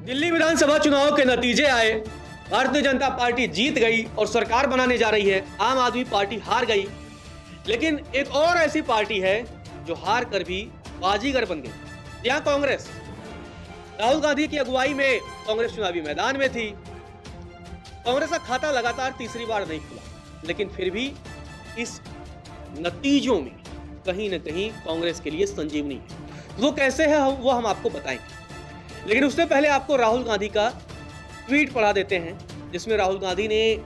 दिल्ली विधानसभा चुनाव के नतीजे आए। भारतीय जनता पार्टी जीत गई और सरकार बनाने जा रही है। आम आदमी पार्टी हार गई। लेकिन एक और ऐसी पार्टी है जो हार कर भी बाजीगर बन गई। यहाँ कांग्रेस, राहुल गांधी की अगुवाई में कांग्रेस चुनावी मैदान में थी। कांग्रेस का खाता लगातार तीसरी बार नहीं खुला, लेकिन फिर भी इस नतीजों में कहीं ना कहीं कांग्रेस के लिए संजीवनी है। वो कैसे है वो हम आपको बताएंगे, लेकिन उससे पहले आपको राहुल गांधी का ट्वीट पढ़ा देते हैं, जिसमें राहुल गांधी ने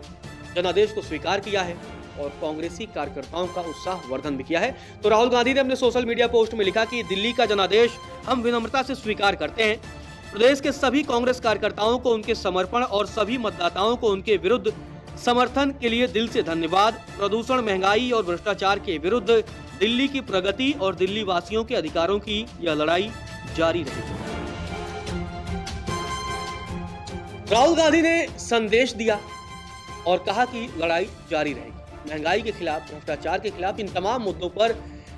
जनादेश को स्वीकार किया है और कांग्रेसी कार्यकर्ताओं का उत्साह वर्धन भी किया है। तो राहुल गांधी ने अपने सोशल मीडिया पोस्ट में लिखा कि दिल्ली का जनादेश हम विनम्रता से स्वीकार करते हैं। प्रदेश के सभी कांग्रेस कार्यकर्ताओं को उनके समर्पण और सभी मतदाताओं को उनके विरुद्ध समर्थन के लिए दिल से धन्यवाद। प्रदूषण, महंगाई और भ्रष्टाचार के विरुद्ध दिल्ली की प्रगति और दिल्ली वासियों के अधिकारों की यह लड़ाई जारी रहेगी। राहुल गांधी ने संदेश दिया और कहा कि लड़ाई जारी रहेगी। महंगाई के खिलाफ, भ्रष्टाचार के खिलाफ, इन तमाम मुद्दों पर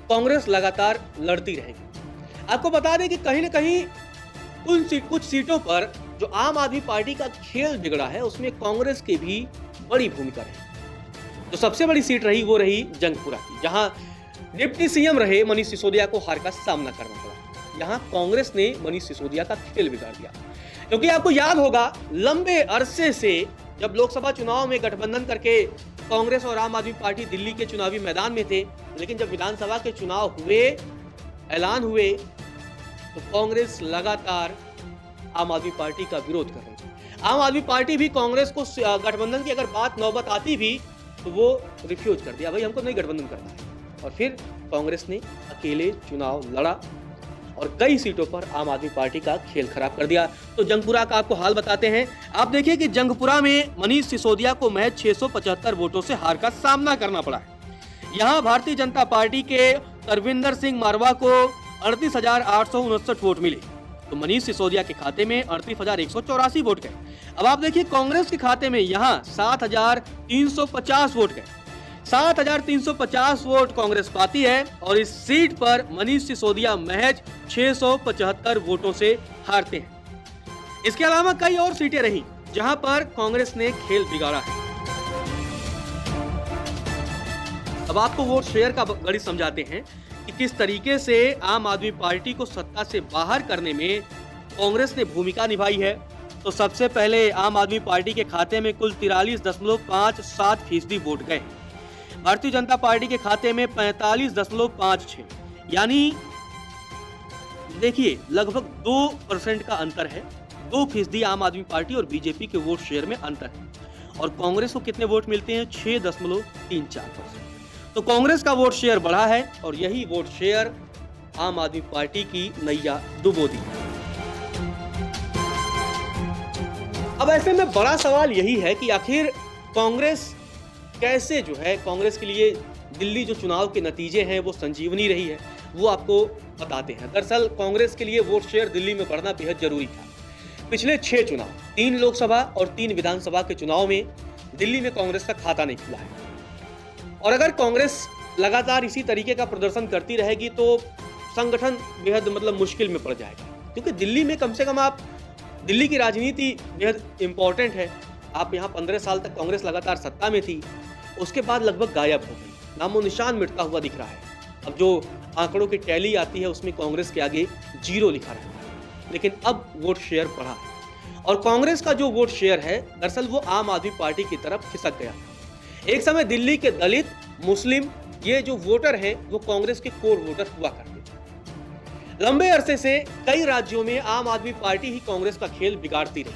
कांग्रेस लगातार लड़ती रहेगी। आपको बता दें कि कहीं न कहीं कुछ सीटों पर जो आम आदमी पार्टी का खेल बिगड़ा है, उसमें कांग्रेस की भी बड़ी भूमिका रही। जो सबसे बड़ी सीट रही वो रही जंगपुरा की, जहां डिप्टी सीएम रहे मनीष सिसोदिया को हार का सामना करना पड़ा। यहां कांग्रेस ने मनीष सिसोदिया का खेल बिगाड़ दिया, क्योंकि आपको याद होगा लंबे अरसे से जब लोकसभा चुनाव में गठबंधन करके कांग्रेस और आम आदमी पार्टी दिल्ली के चुनावी मैदान में थे, लेकिन जब विधानसभा के चुनाव हुए, ऐलान हुए, तो कांग्रेस लगातार आम आदमी पार्टी का विरोध कर रही थी। आम आदमी पार्टी भी कांग्रेस को गठबंधन की अगर बात नौबत आती भी तो वो रिफ्यूज कर दिया, भाई हमको नहीं गठबंधन करना है। और फिर कांग्रेस ने अकेले चुनाव लड़ा और कई सीटों पर आम आदमी पार्टी का खेल खराब कर दिया। तो जंगपुरा का आपको हाल बताते हैं। आप देखिए कि जंगपुरा में मनीष सिसोदिया को महज 675 वोटों से हार का सामना करना पड़ा है। यहां भारतीय जनता पार्टी के तरविंदर सिंह मारवा को 38,859 वोट मिले, तो मनीष सिसोदिया के खाते में 38,184 वोट गए। अब आप देखिए कांग्रेस के खाते में यहां 7,350 वोट गए। 7,350 वोट कांग्रेस पाती है और इस सीट पर मनीष सिसोदिया महज 675 वोटों से हारते हैं। इसके अलावा कई और सीटें रही जहां पर कांग्रेस ने खेल बिगाड़ा है। अब आपको वोट शेयर का गणित समझाते हैं कि किस तरीके से आम आदमी पार्टी को सत्ता से बाहर करने में कांग्रेस ने भूमिका निभाई है। तो सबसे पहले आम आदमी पार्टी के खाते में कुल 43.57% वोट गए। भारतीय जनता पार्टी के खाते में 45.56, यानी देखिए लगभग 2% का अंतर है। 2% आम आदमी पार्टी और बीजेपी के वोट शेयर में अंतर है। और कांग्रेस को कितने वोट मिलते हैं? 6.34%। तो कांग्रेस का वोट शेयर बढ़ा है और यही वोट शेयर आम आदमी पार्टी की नैया डुबो दी। अब ऐसे में बड़ा सवाल यही है कि आखिर कांग्रेस कैसे जो है, कांग्रेस के लिए दिल्ली जो चुनाव के नतीजे हैं वो संजीवनी रही है, वो आपको बताते हैं। दरअसल कांग्रेस के लिए वोट शेयर दिल्ली में बढ़ना बेहद जरूरी था। पिछले 6 चुनाव, 3 लोकसभा और 3 विधानसभा के चुनाव में दिल्ली में कांग्रेस का खाता नहीं खुला है। और अगर कांग्रेस लगातार इसी तरीके का प्रदर्शन करती रहेगी तो संगठन बेहद मुश्किल में पड़ जाएगा, क्योंकि दिल्ली में कम से कम दिल्ली की राजनीति बेहद इंपॉर्टेंट है। आप यहाँ 15 साल तक कांग्रेस लगातार सत्ता में थी, उसके बाद लगभग गायब हो गई, नामो निशान मिटता हुआ दिख रहा है। अब जो आंकड़ों की टैली आती है उसमें कांग्रेस के आगे 0 लिखा रहता है। लेकिन अब वोट शेयर बढ़ा है और कांग्रेस का जो वोट शेयर है दरअसल वो आम आदमी पार्टी की तरफ खिसक गया। एक समय दिल्ली के दलित, मुस्लिम, ये जो वोटर हैं वो कांग्रेस के कोर वोटर हुआ करते थे। लंबे अरसे से कई राज्यों में आम आदमी पार्टी ही कांग्रेस का खेल बिगाड़ती रही।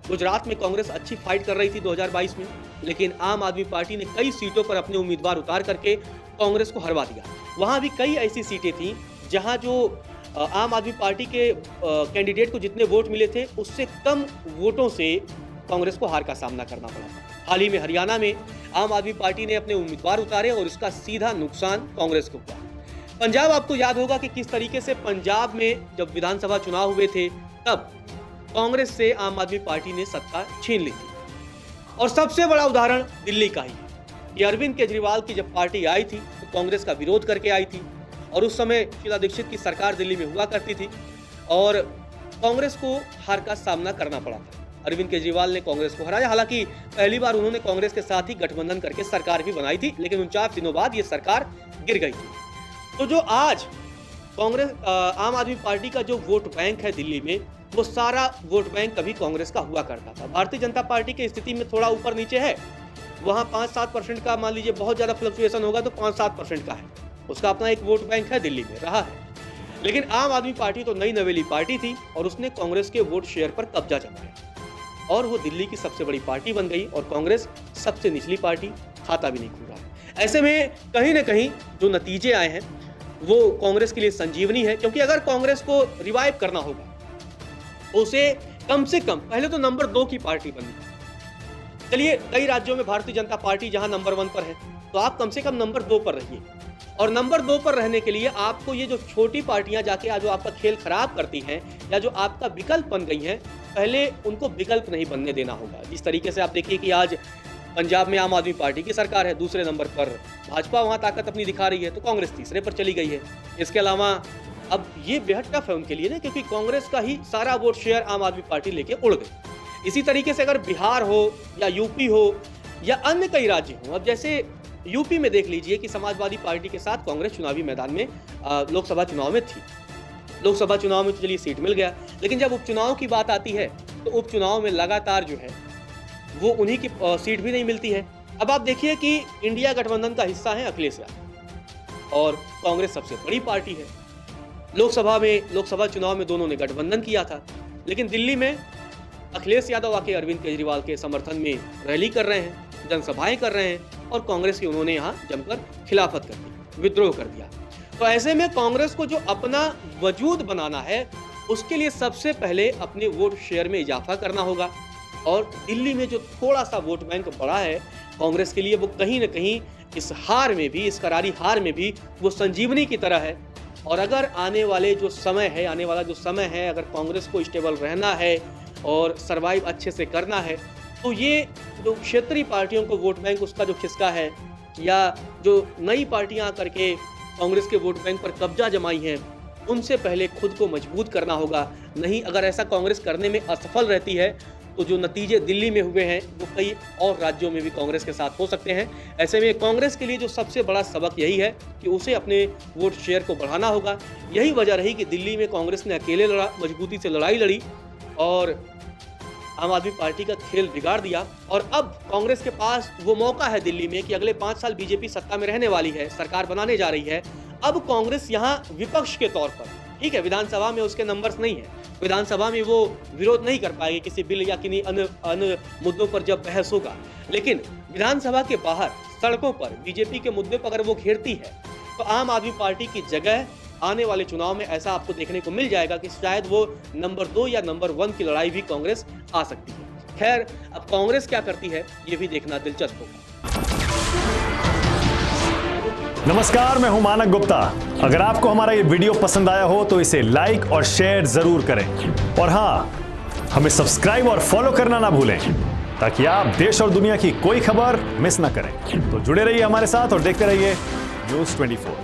गुजरात में कांग्रेस अच्छी फाइट कर रही थी 2022 में, लेकिन आम आदमी पार्टी ने कई सीटों पर अपने उम्मीदवार उतार करके कांग्रेस को हरवा दिया। वहां भी कई ऐसी सीटें थी जहां जो आम आदमी पार्टी के कैंडिडेट को जितने वोट मिले थे उससे कम वोटों से कांग्रेस को हार का सामना करना पड़ा। हाल ही में हरियाणा में आम आदमी पार्टी ने अपने उम्मीदवार उतारे और इसका सीधा नुकसान कांग्रेस को हुआ। पंजाब, आपको याद होगा कि किस तरीके से पंजाब में जब विधानसभा चुनाव हुए थे तब कांग्रेस से आम आदमी पार्टी ने सत्ता छीन ली थी। और सबसे बड़ा उदाहरण दिल्ली का ही है कि अरविंद केजरीवाल की जब पार्टी आई थी तो कांग्रेस का विरोध करके आई थी और उस समय शीला दीक्षित की सरकार दिल्ली में हुआ करती थी और कांग्रेस को हार का सामना करना पड़ा था। अरविंद केजरीवाल ने कांग्रेस को हराया। हालांकि पहली बार उन्होंने कांग्रेस के साथ ही गठबंधन करके सरकार भी बनाई थी, लेकिन 49 दिनों बाद ये सरकार गिर गई थी। तो जो आज कांग्रेस आम आदमी पार्टी का जो वोट बैंक है दिल्ली में, वो सारा वोट बैंक कभी कांग्रेस का हुआ करता था। भारतीय जनता पार्टी की स्थिति में थोड़ा ऊपर नीचे है, वहां 5-7% का मान लीजिए बहुत ज्यादा फ्लक्चुएशन होगा तो 5-7% का है, उसका अपना एक वोट बैंक है दिल्ली में, रहा है। लेकिन आम आदमी पार्टी तो नई नवेली पार्टी थी और उसने कांग्रेस के वोट शेयर पर कब्जा जमाया और वो दिल्ली की सबसे बड़ी पार्टी बन गई और कांग्रेस सबसे निचली पार्टी, खाता भी नहीं खुल रहा है। ऐसे में कहीं ना कहीं जो नतीजे आए हैं वो कांग्रेस के लिए संजीवनी है, क्योंकि अगर कांग्रेस को रिवाइव करना होगा उसे कम से कम पहले तो नंबर 2 की पार्टी बननी है। चलिए, कई राज्यों में भारतीय जनता पार्टी जहां नंबर 1 पर है, तो आप कम से कम नंबर 2 पर रहिए। और नंबर 2 पर रहने के लिए आपको ये जो छोटी पार्टियां जाके आज जो आपका खेल खराब करती हैं या जो आपका विकल्प बन गई हैं, पहले उनको विकल्प नहीं बनने देना होगा। जिस तरीके से आप देखिए कि आज पंजाब में आम आदमी पार्टी की सरकार है, दूसरे नंबर पर भाजपा वहां ताकत अपनी दिखा रही है, तो कांग्रेस तीसरे पर चली गई है। इसके अलावा अब ये बेहद टफ है उनके लिए ना, क्योंकि कांग्रेस का ही सारा वोट शेयर आम आदमी पार्टी लेके उड़ गई। इसी तरीके से अगर बिहार हो या यूपी हो या अन्य कई राज्य हो, अब जैसे यूपी में देख लीजिए कि समाजवादी पार्टी के साथ कांग्रेस चुनावी मैदान में लोकसभा चुनाव में थी। लोकसभा चुनाव में तो चलिए सीट मिल गया, लेकिन जब उपचुनाव की बात आती है तो उपचुनाव में लगातार जो है वो उन्हीं की सीट भी नहीं मिलती है। अब आप देखिए कि इंडिया गठबंधन का हिस्सा है अखिलेश यादव और कांग्रेस सबसे बड़ी पार्टी है। लोकसभा चुनाव में दोनों ने गठबंधन किया था, लेकिन दिल्ली में अखिलेश यादव आके अरविंद केजरीवाल के समर्थन में रैली कर रहे हैं, जनसभाएं कर रहे हैं और कांग्रेस की उन्होंने यहाँ जमकर खिलाफत कर दी, विद्रोह कर दिया। तो ऐसे में कांग्रेस को जो अपना वजूद बनाना है उसके लिए सबसे पहले अपने वोट शेयर में इजाफा करना होगा। और दिल्ली में जो थोड़ा सा वोट बैंक बढ़ा है कांग्रेस के लिए, वो कहीं ना कहीं इस हार में भी, इस करारी हार में भी वो संजीवनी की तरह है। और अगर आने वाला जो समय है अगर कांग्रेस को स्टेबल रहना है और सरवाइव अच्छे से करना है, तो ये जो क्षेत्रीय पार्टियों को वोट बैंक उसका जो खिसका है या जो नई पार्टियां आकर के कांग्रेस के वोट बैंक पर कब्जा जमाई हैं, उनसे पहले खुद को मजबूत करना होगा। नहीं, अगर ऐसा कांग्रेस करने में असफल रहती है तो जो नतीजे दिल्ली में हुए हैं वो कई और राज्यों में भी कांग्रेस के साथ हो सकते हैं। ऐसे में कांग्रेस के लिए जो सबसे बड़ा सबक यही है कि उसे अपने वोट शेयर को बढ़ाना होगा। यही वजह रही कि दिल्ली में कांग्रेस ने अकेले मजबूती से लड़ाई लड़ी और आम आदमी पार्टी का खेल बिगाड़ दिया। और अब कांग्रेस के पास वो मौका है दिल्ली में कि अगले 5 साल बीजेपी सत्ता में रहने वाली है, सरकार बनाने जा रही है। अब कांग्रेस यहाँ विपक्ष के तौर पर, ठीक है, विधानसभा में उसके नंबर्स नहीं है, विधानसभा में वो विरोध नहीं कर पाएगी किसी बिल या किन्हीं अन्य मुद्दों पर जब बहस होगा, लेकिन विधानसभा के बाहर सड़कों पर बीजेपी के मुद्दे पर अगर वो घेरती है तो आम आदमी पार्टी की जगह आने वाले चुनाव में ऐसा आपको देखने को मिल जाएगा कि शायद वो नंबर 2 या नंबर 1 की लड़ाई भी कांग्रेस आ सकती है। खैर, अब कांग्रेस क्या करती है ये भी देखना दिलचस्प होगा। नमस्कार, मैं हूं मानक गुप्ता। अगर आपको हमारा ये वीडियो पसंद आया हो तो इसे लाइक और शेयर जरूर करें और हाँ, हमें सब्सक्राइब और फॉलो करना ना भूलें ताकि आप देश और दुनिया की कोई खबर मिस ना करें। तो जुड़े रहिए हमारे साथ और देखते रहिए न्यूज़ 24।